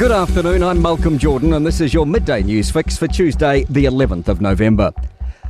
Good afternoon, I'm Malcolm Jordan and this is your Midday News Fix for Tuesday the 11th of November.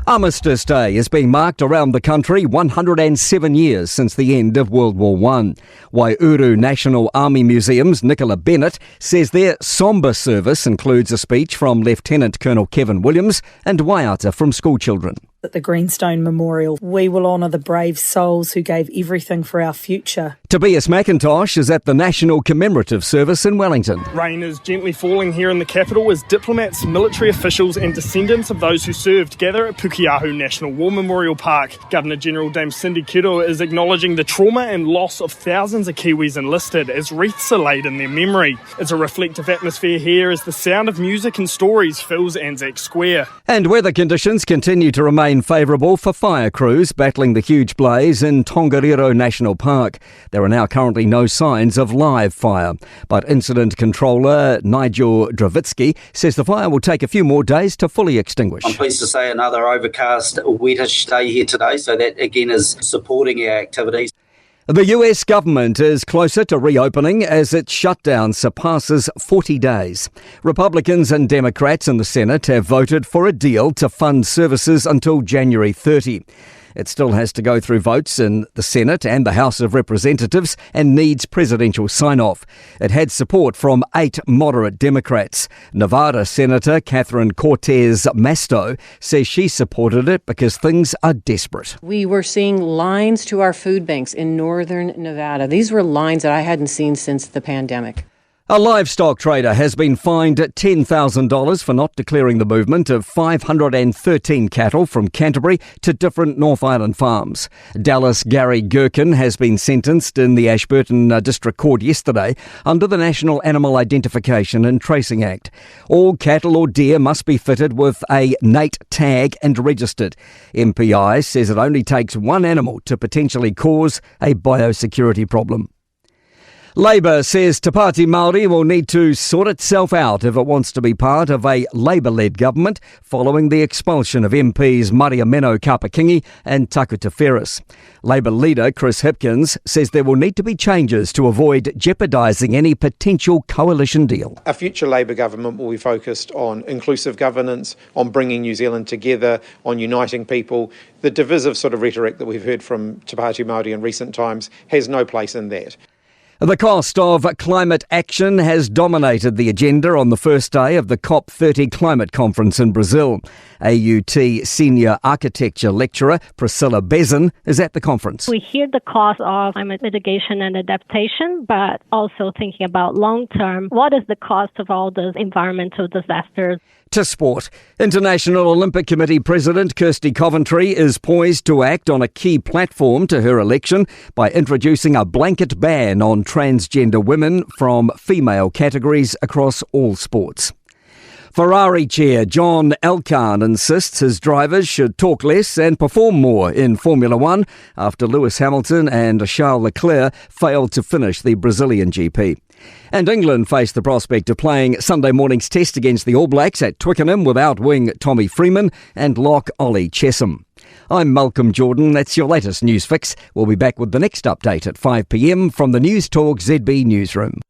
Armistice Day is being marked around the country 107 years since the end of World War I. Waiouru National Army Museum's Nicola Bennett says their sombre service includes a speech from Lieutenant Colonel Kevin Williams and waiata from schoolchildren. At the Greenstone Memorial, we will honour the brave souls who gave everything for our future. Tobias McIntosh is at the National Commemorative Service in Wellington. Rain is gently falling here in the capital as diplomats, military officials and descendants of those who served gather at Pukeahu National War Memorial Park. Governor-General Dame Cindy Kiro is acknowledging the trauma and loss of thousands of Kiwis enlisted as wreaths are laid in their memory. It's a reflective atmosphere here as the sound of music and stories fills Anzac Square. And weather conditions continue to remain favourable for fire crews battling the huge blaze in Tongariro National Park. There are now currently no signs of live fire, but Incident Controller Nigel Dravitsky says the fire will take a few more days to fully extinguish. I'm pleased to say another overcast, wettish day here today, so that again is supporting our activities. The US government is closer to reopening as its shutdown surpasses 40 days. Republicans and Democrats in the Senate have voted for a deal to fund services until January 30. It still has to go through votes in the Senate and the House of Representatives and needs presidential sign-off. It had support from 8 moderate Democrats. Nevada Senator Catherine Cortez Masto says she supported it because things are desperate. We were seeing lines to our food banks in northern Nevada. These were lines that I hadn't seen since the pandemic. A livestock trader has been fined $10,000 for not declaring the movement of 513 cattle from Canterbury to different North Island farms. Dallas Gary Gherkin has been sentenced in the Ashburton District Court yesterday under the National Animal Identification and Tracing Act. All cattle or deer must be fitted with a NATE tag and registered. MPI says it only takes one animal to potentially cause a biosecurity problem. Labour says Te Pāti Māori will need to sort itself out if it wants to be part of a Labour-led government following the expulsion of MPs Maria Meno Kapakingi and Takuta Ferris. Labour leader Chris Hipkins says there will need to be changes to avoid jeopardising any potential coalition deal. A future Labour government will be focused on inclusive governance, on bringing New Zealand together, on uniting people. The divisive sort of rhetoric that we've heard from Te Pāti Māori in recent times has no place in that. The cost of climate action has dominated the agenda on the first day of the COP30 climate conference in Brazil. AUT senior architecture lecturer Priscilla Bezin is at the conference. We hear the cost of climate mitigation and adaptation, but also thinking about long-term, what is the cost of all those environmental disasters? To sport, International Olympic Committee President Kirsty Coventry is poised to act on a key platform to her election by introducing a blanket ban on transgender women from female categories across all sports. Ferrari chair John Elkann insists his drivers should talk less and perform more in Formula One after Lewis Hamilton and Charles Leclerc failed to finish the Brazilian GP. And England face the prospect of playing Sunday morning's test against the All Blacks at Twickenham without wing Tommy Freeman and lock Ollie Chessum. I'm Malcolm Jordan. That's your latest news fix. We'll be back with the next update at 5 p.m. from the Newstalk ZB newsroom.